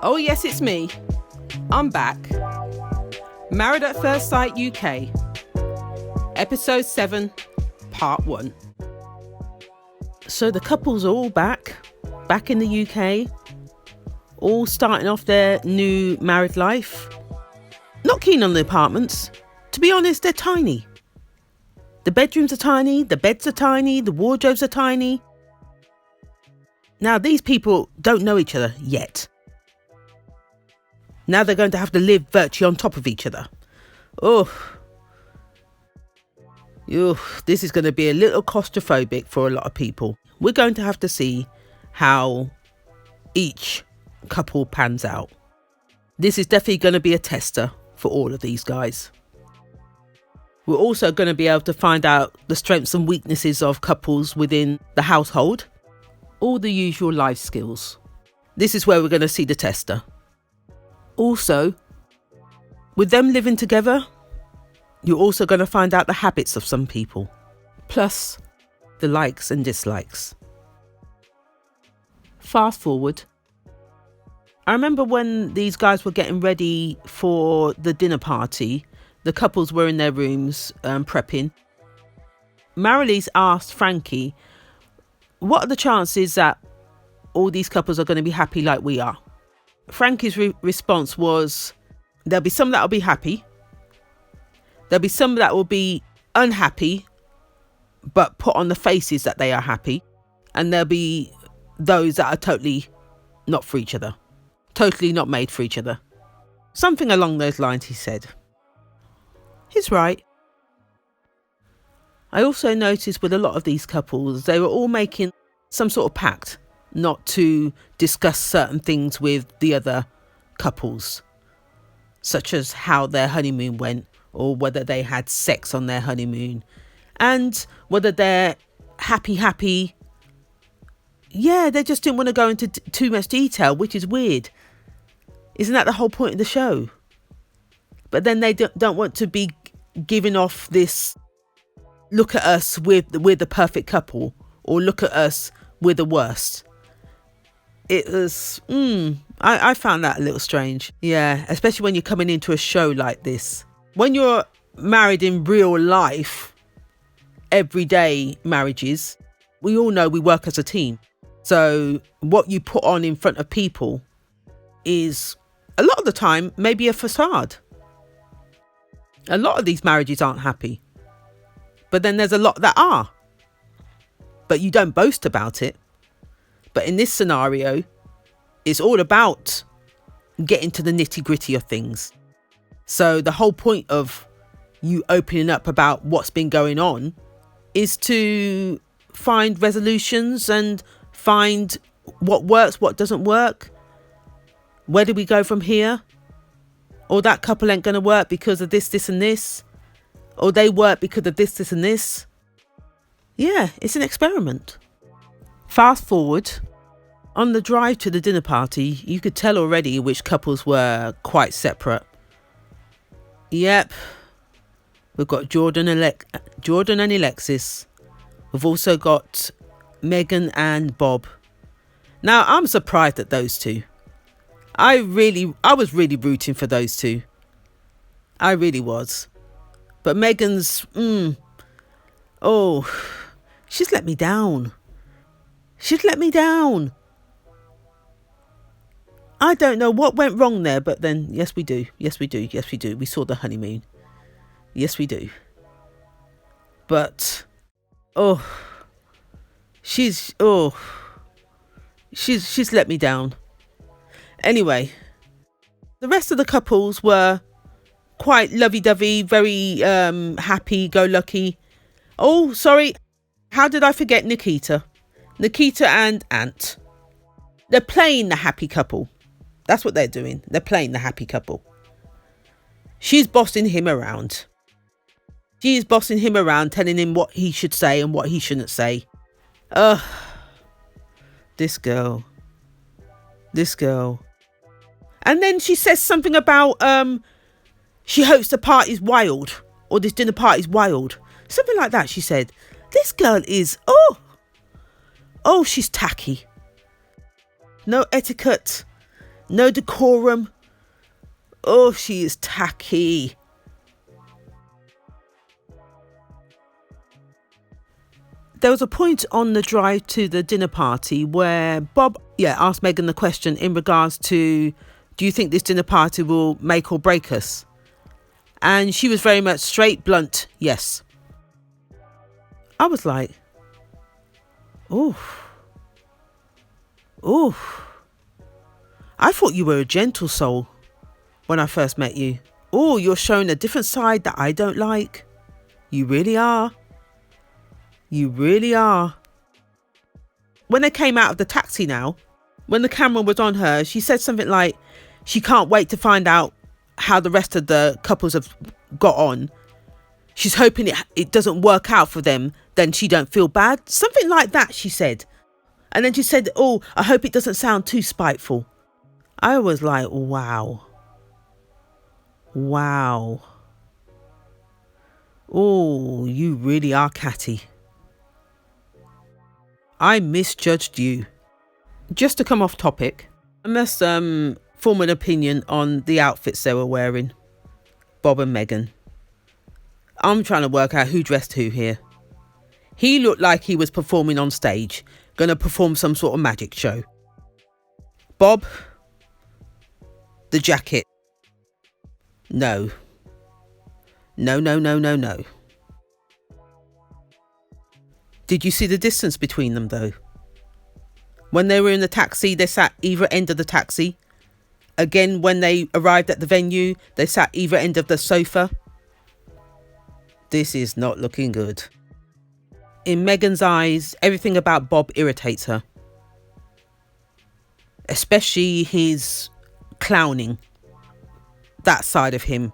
Oh yes, it's me. I'm back. Married at First Sight UK. Episode 7, Part 1. So the couples are all back in the UK, all starting off their new married life. Not keen on the apartments. To be honest, they're tiny. The bedrooms are tiny, the beds are tiny, the wardrobes are tiny. Now, these people don't know each other yet. Now they're going to have to live virtually on top of each other. This is going to be a little claustrophobic for a lot of people. We're going to have to see how each couple pans out. This is definitely going to be a tester for all of these guys. We're also going to be able to find out the strengths and weaknesses of couples within the household. All the usual life skills. This is where we're going to see the tester. Also, with them living together, you're also going to find out the habits of some people, plus the likes and dislikes. Fast forward. I remember when these guys were getting ready for the dinner party, the couples were in their rooms prepping. Marilyse asked Frankie, what are the chances that all these couples are going to be happy like we are? Frankie's response was, there'll be some that will be happy. There'll be some that will be unhappy, but put on the faces that they are happy. And there'll be those that are totally not for each other. Totally not made for each other. Something along those lines, he said. He's right. I also noticed with a lot of these couples, they were all making some sort of pact not to discuss certain things with the other couples, such as how their honeymoon went or whether they had sex on their honeymoon and whether they're happy. Yeah, they just didn't want to go into too much detail, which is weird. Isn't that the whole point of the show? But then they don't want to be giving off this, look at us, we're the perfect couple, or look at us, we're the worst. It was, I found that a little strange. Yeah, especially when you're coming into a show like this. When you're married in real life, everyday marriages, we all know we work as a team. So what you put on in front of people is, a lot of the time, maybe a facade. A lot of these marriages aren't happy. But then there's a lot that are. But you don't boast about it. But in this scenario, it's all about getting to the nitty gritty of things. So the whole point of you opening up about what's been going on is to find resolutions and find what works, what doesn't work. Where do we go from here? Or that couple ain't going to work because of this and this. Or they work because of this and this. Yeah, it's an experiment. Fast forward. On the drive to the dinner party, you could tell already which couples were quite separate. Yep. We've got Jordan and Alexis. We've also got Megan and Bob. Now, I'm surprised at those two. I was really rooting for those two. I really was. But Megan's, she's let me down. I don't know what went wrong there, but then, yes, we do. We saw the honeymoon. Yes, we do. But, she's let me down. Anyway, the rest of the couples were quite lovey-dovey, very happy-go-lucky. Oh, sorry. How did I forget Nikita? Nikita and Ant. They're playing the happy couple. That's what they're doing. They're playing the happy couple. She's bossing him around. She's bossing him around, telling him what he should say and what he shouldn't say. This girl. And then she says something about she hopes the party's wild, or this dinner party's wild. Something like that, she said. This girl is, she's tacky. No etiquette, no decorum. Oh, she is tacky. There was a point on the drive to the dinner party where Bob asked Megan the question in regards to, do you think this dinner party will make or break us? And she was very much straight, blunt, yes. I was like, oof. I thought you were a gentle soul when I first met you. Oh, you're showing a different side that I don't like. You really are. You really are. When they came out of the taxi now, when the camera was on her, she said something like she can't wait to find out how the rest of the couples have got on. She's hoping it doesn't work out for them, then she don't feel bad. Something like that, she said. And then she said, oh, I hope it doesn't sound too spiteful. I was like, wow. Oh, you really are catty. I misjudged you. Just to come off topic, I must form an opinion on the outfits they were wearing, Bob and Megan. I'm trying to work out who dressed who here. He looked like he was performing on stage, going to perform some sort of magic show. Bob, the jacket. No. Did you see the distance between them though? When they were in the taxi, they sat either end of the taxi. Again, when they arrived at the venue, they sat either end of the sofa. This is not looking good. In Megan's eyes, everything about Bob irritates her. Especially his clowning. That side of him.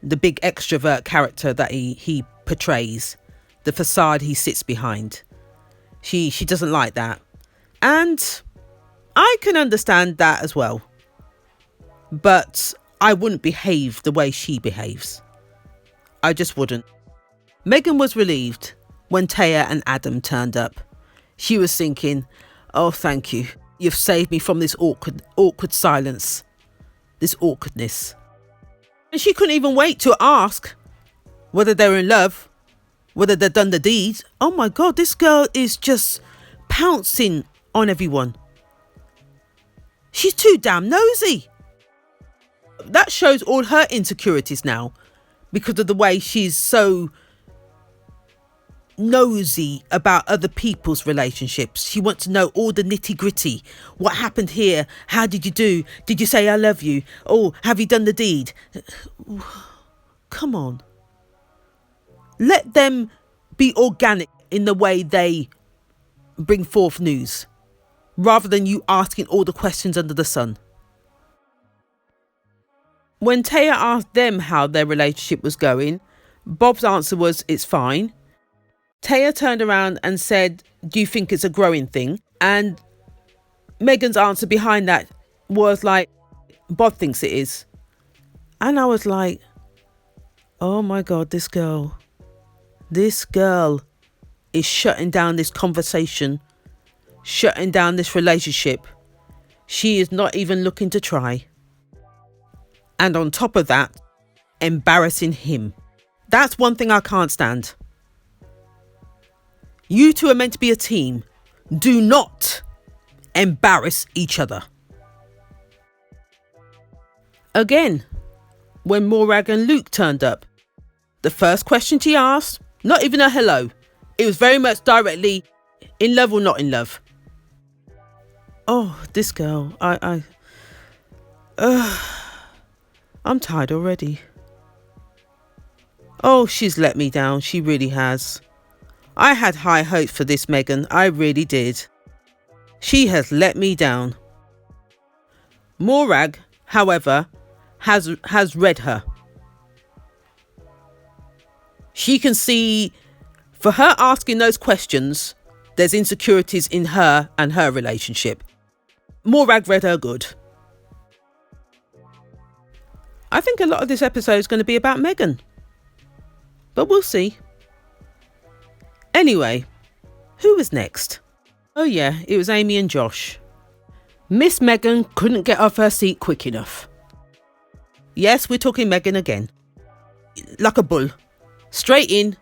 The big extrovert character that he portrays. The facade he sits behind. She doesn't like that. And I can understand that as well. But I wouldn't behave the way she behaves. I just wouldn't. Megan was relieved when Taya and Adam turned up. She was thinking, oh, thank you. You've saved me from this awkward silence. This awkwardness. And she couldn't even wait to ask whether they were in love, whether they'd done the deed. Oh my God, this girl is just pouncing on everyone. She's too damn nosy. That shows all her insecurities now because of the way she's so nosy about other people's relationships. She wants to know all the nitty gritty. What happened here? How did you do? Did you say I love you? Oh, have you done the deed? Come on. Let them be organic in the way they bring forth news, rather than you asking all the questions under the sun. When Taya asked them how their relationship was going, Bob's answer was, it's fine. Taya turned around and said, do you think it's a growing thing? And Megan's answer behind that was like, Bob thinks it is. And I was like, oh my God, this girl is shutting down this conversation, shutting down this relationship. She is not even looking to try. And on top of that, embarrassing him. That's one thing I can't stand. You two are meant to be a team. Do not embarrass each other. Again, when Morag and Luke turned up, the first question she asked, not even a hello. It was very much directly, in love or not in love. Oh, this girl, I'm tired already. Oh, she's let me down. She really has. I had high hopes for this Megan. I really did. She has let me down. Morag, however, has read her. She can see, for her asking those questions, there's insecurities in her and her relationship. Morag read her good. I think a lot of this episode is going to be about Megan. But we'll see. Anyway, who was next? Oh yeah, it was Amy and Josh. Miss Megan couldn't get off her seat quick enough. Yes, we're talking Megan again. Like a bull. Straight in.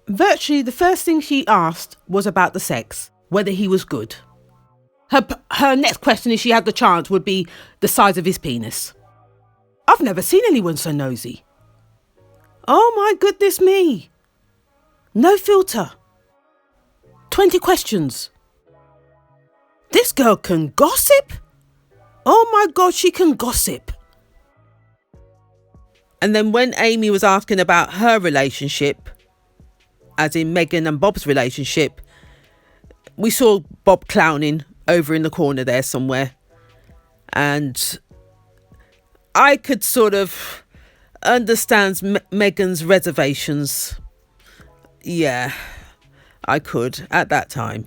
Virtually the first thing she asked was about the sex, whether he was good. Her next question, if she had the chance, would be the size of his penis. I've never seen anyone so nosy. Oh my goodness me. No filter. 20 questions. This girl can gossip? Oh my God, she can gossip. And then when Amy was asking about her relationship, as in Megan and Bob's relationship, we saw Bob clowning over in the corner there somewhere. And I could sort of understand Megan's reservations. Yeah, I could at that time.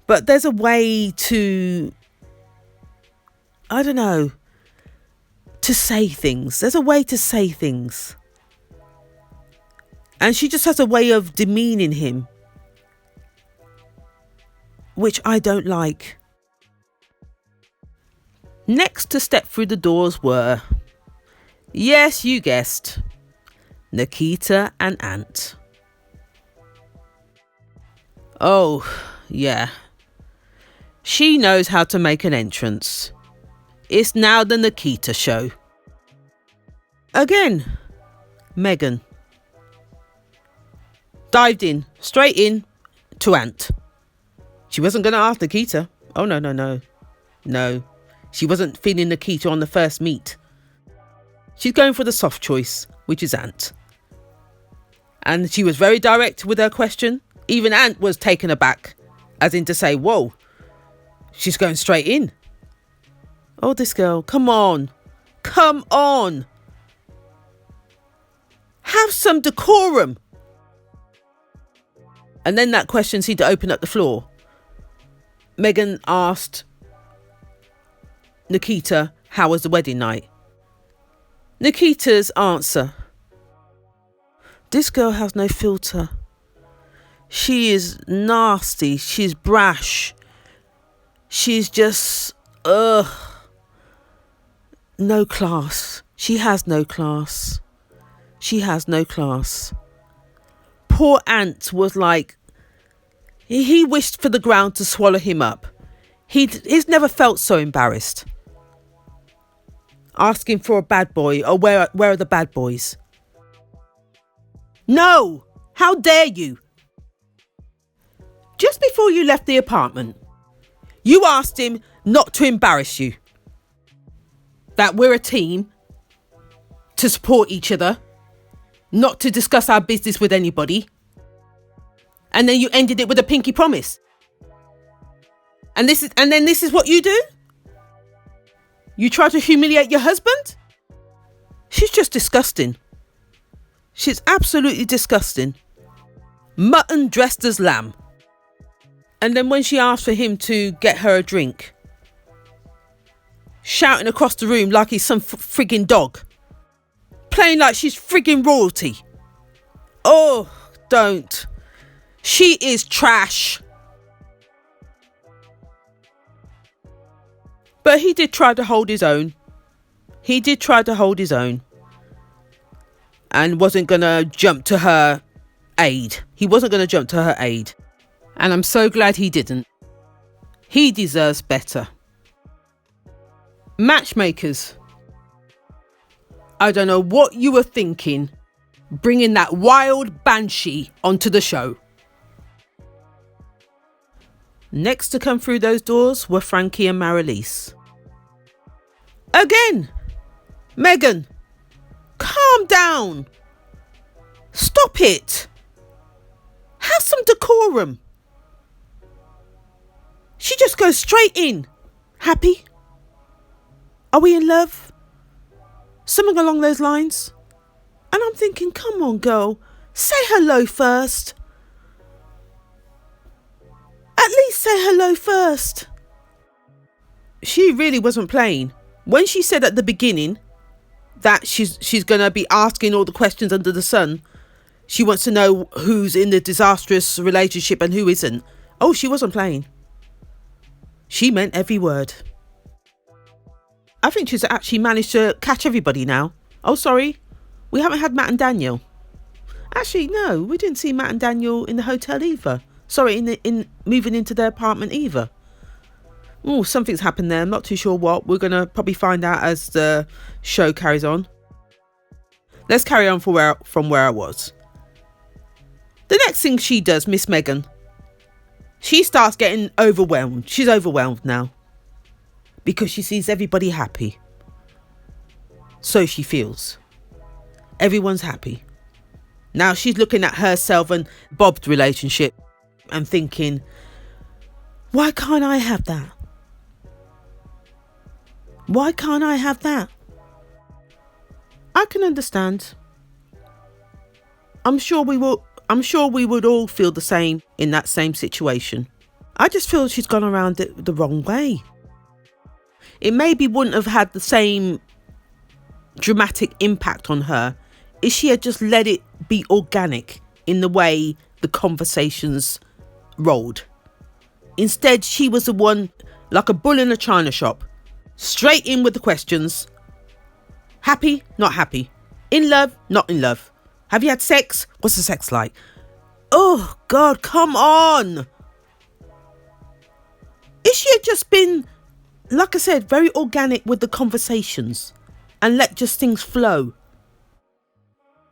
But there's a way to, I don't know, to say things. There's a way to say things. And she just has a way of demeaning him, which I don't like. Next to step through the doors were, yes, you guessed, Nikita and Ant. Oh, yeah. She knows how to make an entrance. It's now the Nikita show. Again, Megan. Dived in, straight in to Ant. She wasn't going to ask Nikita. Oh, no. No, she wasn't feeling Nikita on the first meet. She's going for the soft choice, which is Ant. And she was very direct with her question. Even Ant was taken aback, as in to say, whoa, she's going straight in. Oh, this girl, come on. Have some decorum. And then that question seemed to open up the floor. Megan asked Nikita, how was the wedding night? Nikita's answer. This girl has no filter. She is nasty. She's brash. She's just, no class. She has no class. Poor Ant was like, he wished for the ground to swallow him up. He's never felt so embarrassed. Asking for a bad boy, or where are the bad boys? No! How dare you? Just before you left the apartment, you asked him not to embarrass you. That we're a team, to support each other, not to discuss our business with anybody. And then you ended it with a pinky promise. And then this is what you do? You try to humiliate your husband? She's just disgusting. She's absolutely disgusting. Mutton dressed as lamb. And then when she asked for him to get her a drink, shouting across the room like he's some frigging dog. Playing like she's frigging royalty. Oh, don't. She is trash. But he did try to hold his own. And wasn't going to jump to her aid. And I'm so glad he didn't. He deserves better. Matchmakers. I don't know what you were thinking, bringing that wild banshee onto the show. Next to come through those doors were Frankie and Marilise. Again, Megan, calm down. Stop it. Have some decorum. She just goes straight in. Happy? Are we in love? Something along those lines. And I'm thinking, come on, girl, say hello first. At least say hello first. She really wasn't playing. When she said at the beginning that she's going to be asking all the questions under the sun, She wants to know who's in the disastrous relationship and who isn't. Oh, she wasn't playing. She meant every word. I think she's actually managed to catch everybody now. Oh, sorry. We haven't had Matt and Daniel. Actually, no, we didn't see Matt and Daniel in the hotel either. Sorry, in moving into their apartment either. Oh, something's happened there. I'm not too sure what. We're going to probably find out as the show carries on. Let's carry on from where I was. The next thing she does, Miss Megan, she starts getting overwhelmed. She's overwhelmed now because she sees everybody happy. So she feels. Everyone's happy. Now she's looking at herself and Bob's relationship and thinking, why can't I have that? Why can't I have that? I can understand. I'm sure we would all feel the same in that same situation. I just feel she's gone around it the wrong way. It maybe wouldn't have had the same dramatic impact on her if she had just let it be organic in the way the conversations rolled. Instead, she was the one, like a bull in a china shop, straight in with the questions. Happy, not happy. In love, not in love. Have you had sex? What's the sex like? Oh, God, come on. If she had just been, like I said, very organic with the conversations and let just things flow,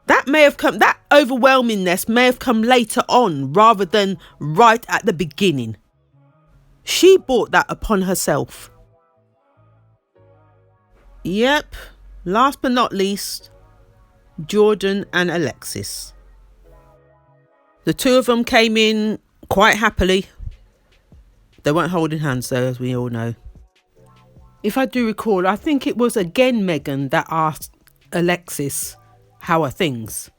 that overwhelmingness may have come later on rather than right at the beginning. She brought that upon herself. Yep, last but not least, Jordan and Alexis. The two of them came in quite happily. They weren't holding hands though, as we all know. If I do recall, I think it was again Megan that asked Alexis, how are things?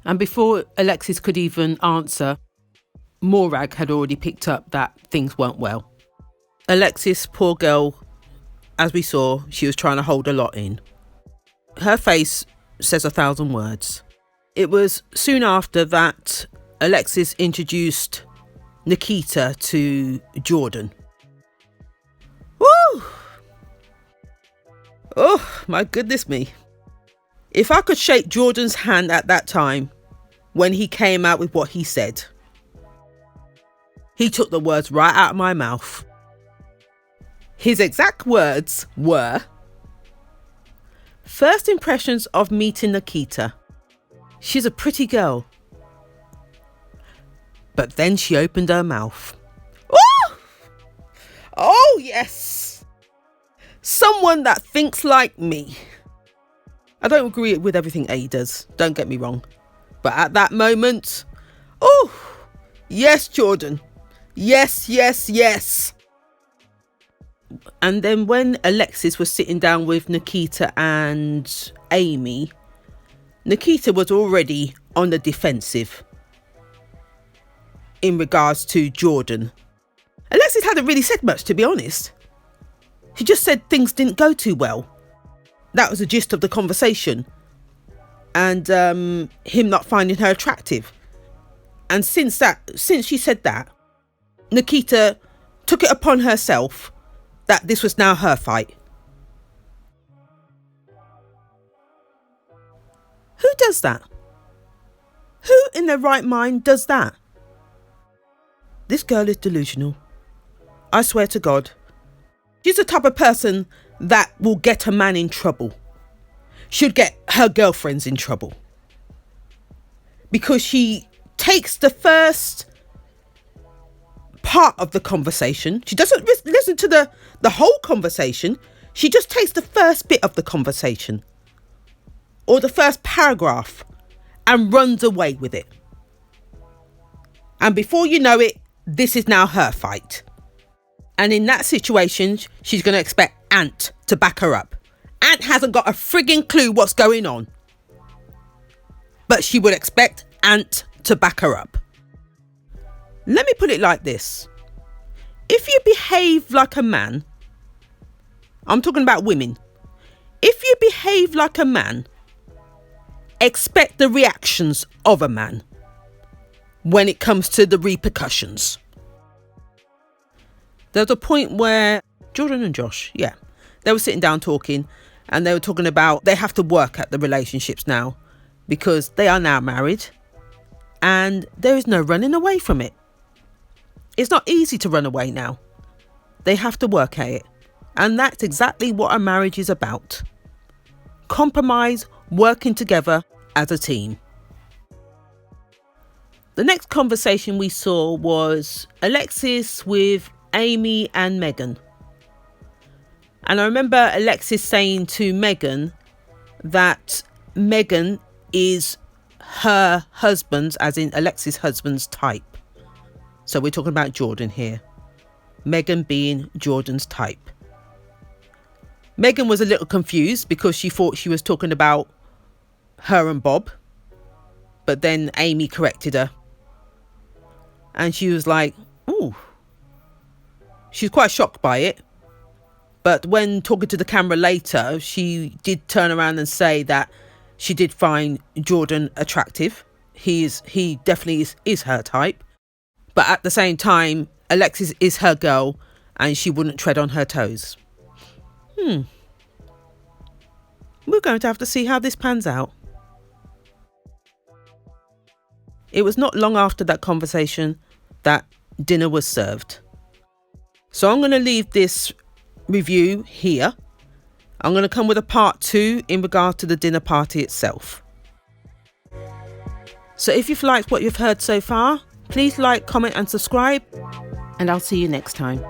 And before Alexis could even answer, Morag had already picked up that things weren't well. Alexis, poor girl, as we saw, she was trying to hold a lot in. Her face says 1,000 words. It was soon after that Alexis introduced Nikita to Jordan. Woo! Oh, my goodness me. If I could shake Jordan's hand at that time, when he came out with what he said, he took the words right out of my mouth. His exact words were, first impressions of meeting Nikita. She's a pretty girl. But then she opened her mouth. Oh! Oh, yes. Someone that thinks like me. I don't agree with everything A does, don't get me wrong. But at that moment, oh, yes, Jordan. Yes, yes, yes. And then when Alexis was sitting down with Nikita and Amy, Nikita was already on the defensive in regards to Jordan. Alexis hadn't really said much, to be honest. She just said things didn't go too well. That was the gist of the conversation. And him not finding her attractive. And since she said that, Nikita took it upon herself that this was now her fight. Who does that? Who in their right mind does that? This girl is delusional. I swear to God. She's the type of person that will get a man in trouble. Should get her girlfriends in trouble. Because she takes the first part of the conversation. She doesn't listen to the whole conversation. She just takes the first bit of the conversation. Or the first paragraph. And runs away with it. And before you know it, this is now her fight. And in that situation, she's going to expect Ant to back her up. Ant hasn't got a frigging clue what's going on. But she would expect Ant to back her up. Let me put it like this. If you behave like a man, I'm talking about women. If you behave like a man expect the reactions of a man when it comes to the repercussions. There's a point where Jordan and Josh, they were sitting down talking, and they were talking about they have to work at the relationships now because they are now married and there is no running away from it. It's not easy to run away now. They have to work at it. And that's exactly what a marriage is about. Compromise, working together as a team. The next conversation we saw was Alexis with Amy and Megan. And I remember Alexis saying to Megan that Megan is her husband's, as in Alexis' husband's type. So we're talking about Jordan here. Megan being Jordan's type. Megan was a little confused because she thought she was talking about her and Bob. But then Amy corrected her. And she was like, ooh. She's quite shocked by it. But when talking to the camera later, she did turn around and say that she did find Jordan attractive. He definitely is her type. But at the same time, Alexis is her girl and she wouldn't tread on her toes. We're going to have to see how this pans out. It was not long after that conversation that dinner was served. So I'm going to leave this review here. I'm going to come with a part 2 in regard to the dinner party itself. So if you've liked what you've heard so far, please like, comment and subscribe, and I'll see you next time.